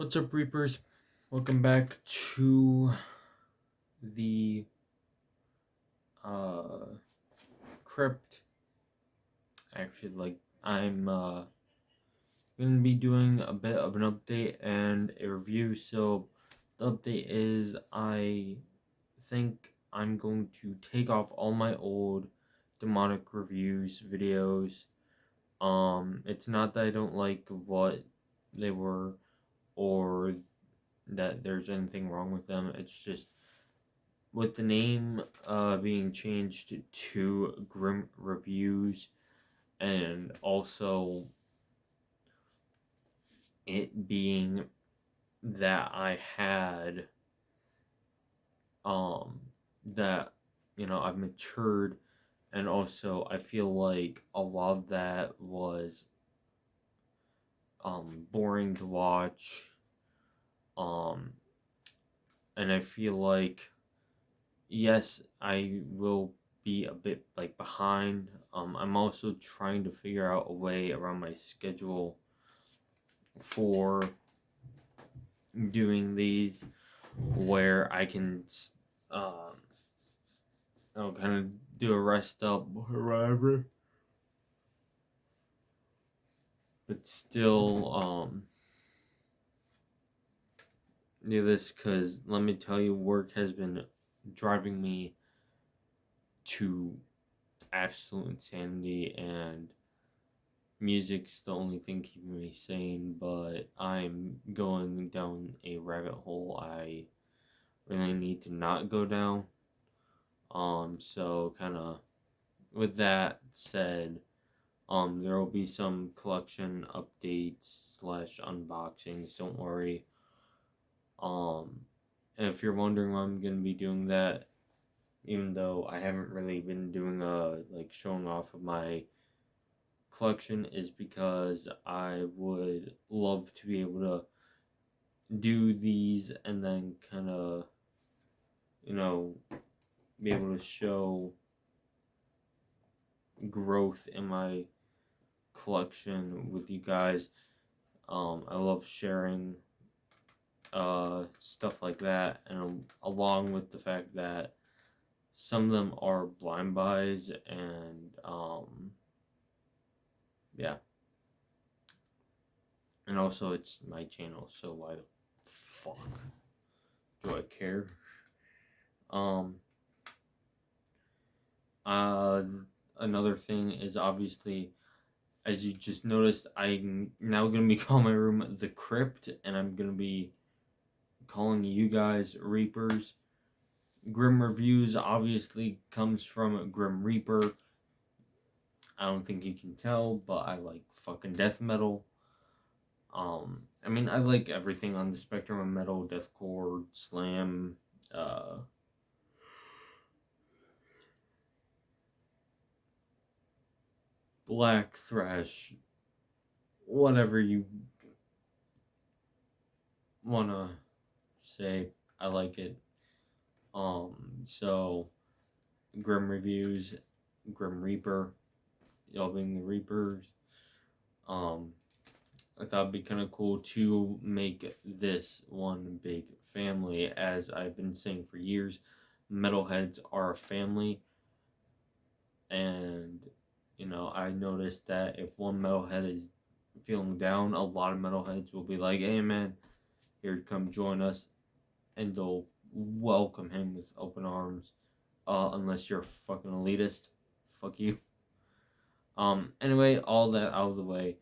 What's up, Reapers? Welcome back to the crypt. Actually, I'm gonna be doing a bit of an update and a review. So, the update is I think I'm going to take off all my old demonic reviews videos. It's not that I don't like what they were or that there's anything wrong with them. It's just with the name being changed to Grim Reviews, and also it being that I had um that I've matured, and also I feel like a lot of that was boring to watch, um and I feel like, yes, I will be a bit behind. I'm also trying to figure out a way around my schedule for doing these where I can, um, kind of do a rest up or whatever, but still, do this because let me tell you, work has been driving me to absolute insanity, and music's the only thing keeping me sane, but I'm going down a rabbit hole I really need to not go down. So kind of with that said, there will be some collection updates slash unboxings. Don't worry. And if you're wondering why I'm gonna be doing that, even though I haven't really been doing showing off of my collection, is because I would love to be able to do these and then kind of, you know, be able to show growth in my collection with you guys. I love sharing stuff like that, and along with the fact that some of them are blind buys, and yeah, and also it's my channel, so why the fuck do I care? Um, uh, Another thing is, obviously, as you just noticed, I'm now gonna be calling my room the Crypt, and I'm gonna be calling you guys Reapers. Grim Reviews obviously comes from Grim Reaper. I don't think you can tell, but I like fucking death metal. I mean, I like everything on the spectrum of metal: deathcore, slam, uh, black thrash, whatever you wanna say. I like it. So Grim Reviews, Grim Reaper, y'all being the Reapers. Um, I thought it'd be kind of cool to make this one big family. As I've been saying for years, metalheads are a family, and I noticed that if one metalhead is feeling down, a lot of metalheads will be like, "Hey, man, here, come join us," and they'll welcome him with open arms. Unless you're a fucking elitist, fuck you. Anyway, all that out of the way,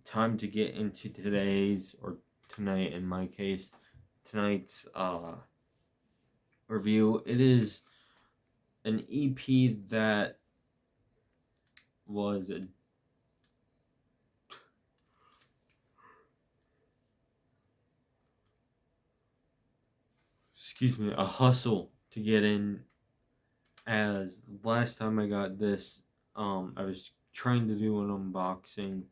time to get into today's, or tonight in my case, tonight's review. It is an EP that was a hustle to get in. As last time I got this, I was trying to do an unboxing,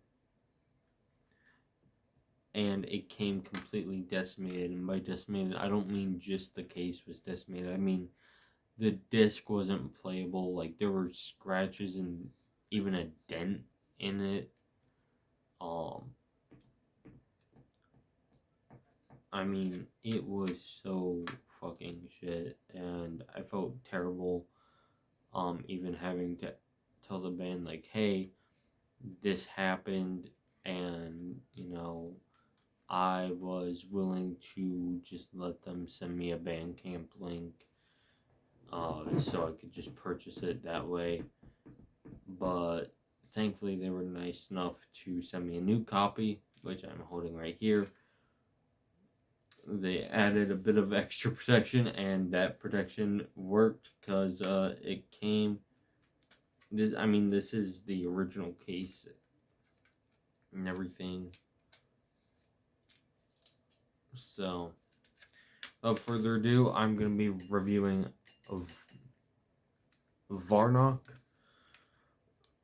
and it came completely decimated. And by decimated, I don't mean just the case was decimated. I mean the disc wasn't playable. Like, there were scratches and even a dent in it. Um, I mean, it was so fucking shit, and I felt terrible. Even having to tell the band like, "Hey, this happened," and I was willing to just let them send me a Bandcamp link, so I could just purchase it that way. But thankfully, they were nice enough to send me a new copy, which I'm holding right here. They added a bit of extra protection, and that protection worked because it came. This is the original case and everything. So, without further ado, I'm going to be reviewing of Varnok,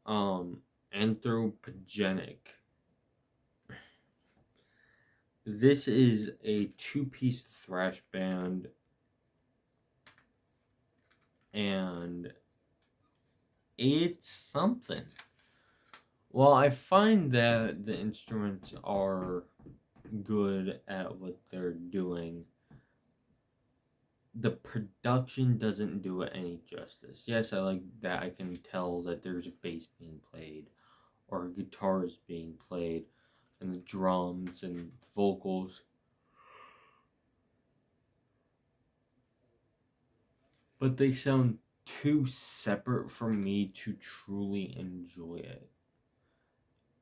Anthropogenic. This is a two-piece thrash band, and it's something. Well, I find that the instruments are good at what they're doing. The production doesn't do it any justice. Yes, I like that I can tell that there's a bass being played or guitars being played and the drums and vocals. But they sound too separate for me to truly enjoy it.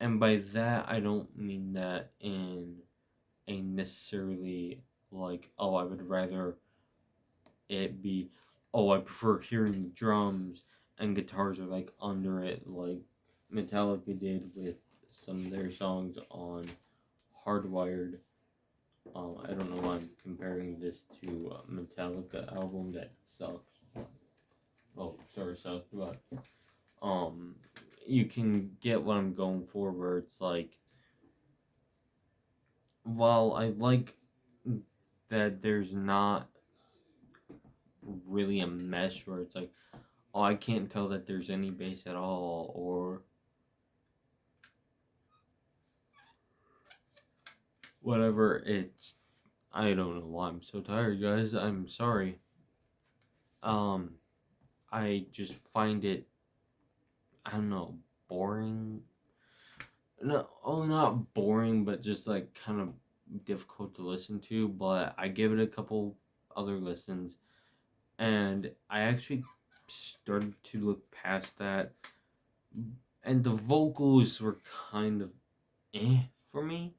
And by that, I don't mean that in a necessarily like, oh, I would rather it be, oh, I prefer hearing the drums and guitars are like under it, like Metallica did with some of their songs on Hardwired. I don't know why I'm comparing this to a Metallica album that sucks. Oh, sorry, sucks, but um, you can get what I'm going for, where it's like, well, I like that there's not really a mesh where it's like, oh, I can't tell that there's any bass at all, or whatever. I don't know why I'm so tired, guys. I'm sorry. Um, I just find it, I don't know, boring. No, oh, not boring, but just like kind of difficult to listen to. But I give it a couple other listens, and I actually started to look past that, and the vocals were kind of for me.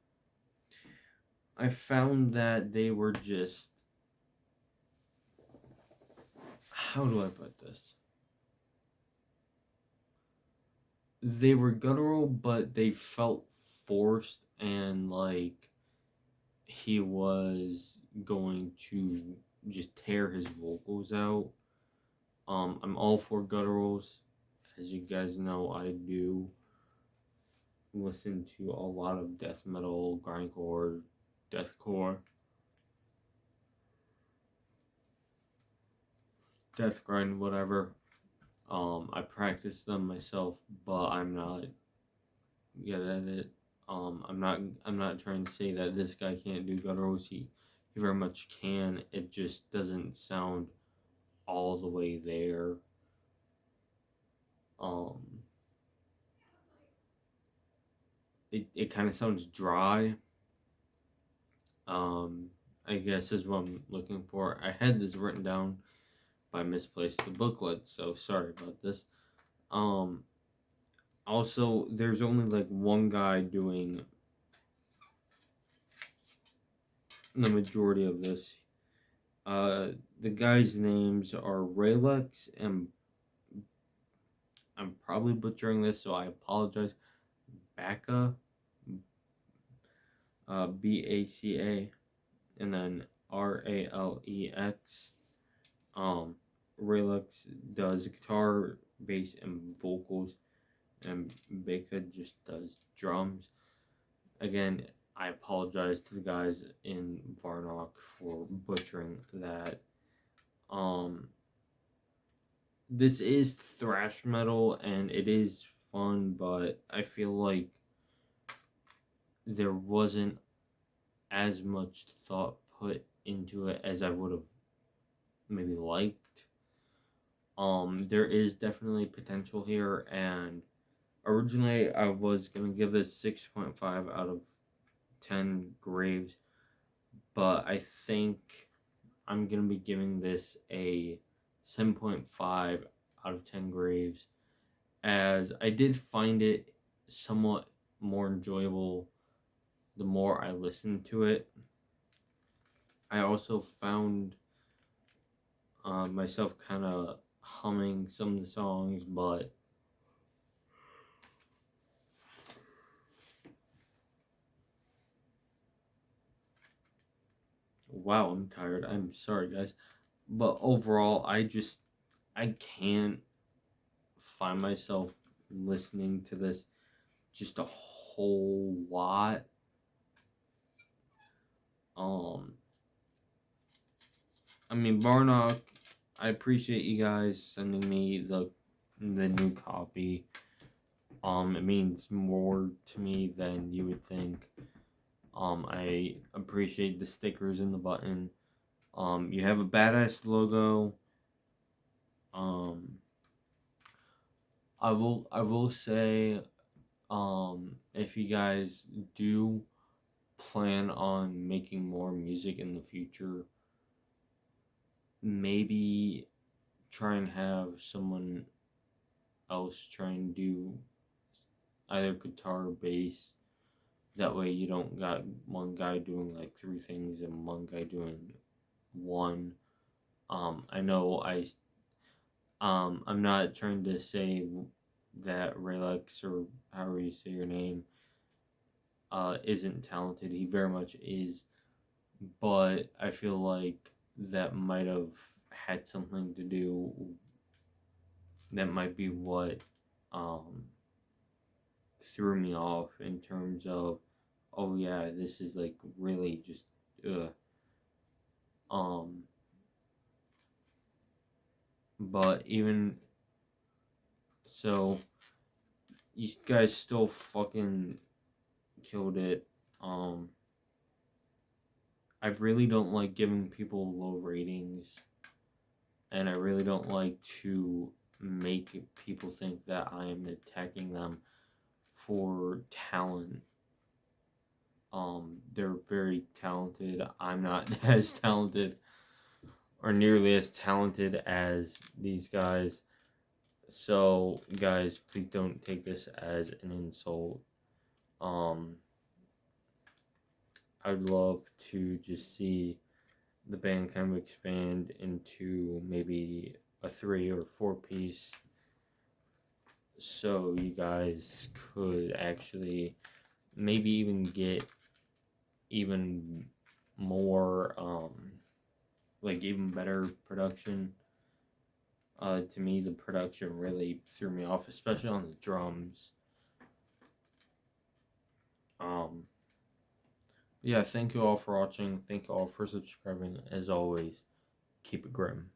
I found that they were just, how do I put this? They were guttural, but they felt forced and like he was going to just tear his vocals out. I'm all for gutturals. As you guys know, I do listen to a lot of death metal, grindcore, deathcore, death grind, whatever. I practice them myself, but I'm not good at it. I'm not trying to say that this guy can't do gutturals. He very much can. It just doesn't sound all the way there. Um, it kind of sounds dry. Um, I guess is what I'm looking for. I had this written down, but I misplaced the booklet, so sorry about this. Um, Also, there's only like one guy doing the majority of this. The guys' names are Raylex, and I'm probably butchering this, so I apologize. Baca, Baca, and then Ralex. Um, Raylex does guitar, bass, and vocals, and Baca just does drums. Again, I apologize to the guys in Varnok for butchering that. Um, this is thrash metal and it is fun, but I feel like there wasn't as much thought put into it as I would have maybe liked. There is definitely potential here, and originally I was gonna give this 6.5 out of 10 graves, but I think I'm gonna be giving this a 7.5 out of 10 graves, as I did find it somewhat more enjoyable the more I listened to it. I also found myself kind of humming some of the songs, but wow, I'm tired. I'm sorry, guys. But overall, I can't find myself listening to this just a whole lot. Um, I mean, Varnok, I appreciate you guys sending me the new copy. It means more to me than you would think. I appreciate the stickers and the button. You have a badass logo. Um, I will say, if you guys do plan on making more music in the future, maybe try and have someone else try and do either guitar or bass. That way you don't got one guy doing like three things and one guy doing one. I know I'm not trying to say that Raylex, or however you say your name, isn't talented. He very much is, but I feel like that might have had something to do. That might be what um, threw me off in terms of, oh yeah, this is like really just um. But even so, you guys still fucking killed it. Um, I really don't like giving people low ratings, and I really don't like to make people think that I am attacking them for talent. They're very talented. I'm not as talented or nearly as talented as these guys. So, guys, please don't take this as an insult. Um, I'd love to just see the band kind of expand into maybe a 3 or 4 piece, so you guys could actually maybe even get even more like even better production. To me, the production really threw me off, especially on the drums. um yeah, thank you all for watching, thank you all for subscribing. As always, keep it grim.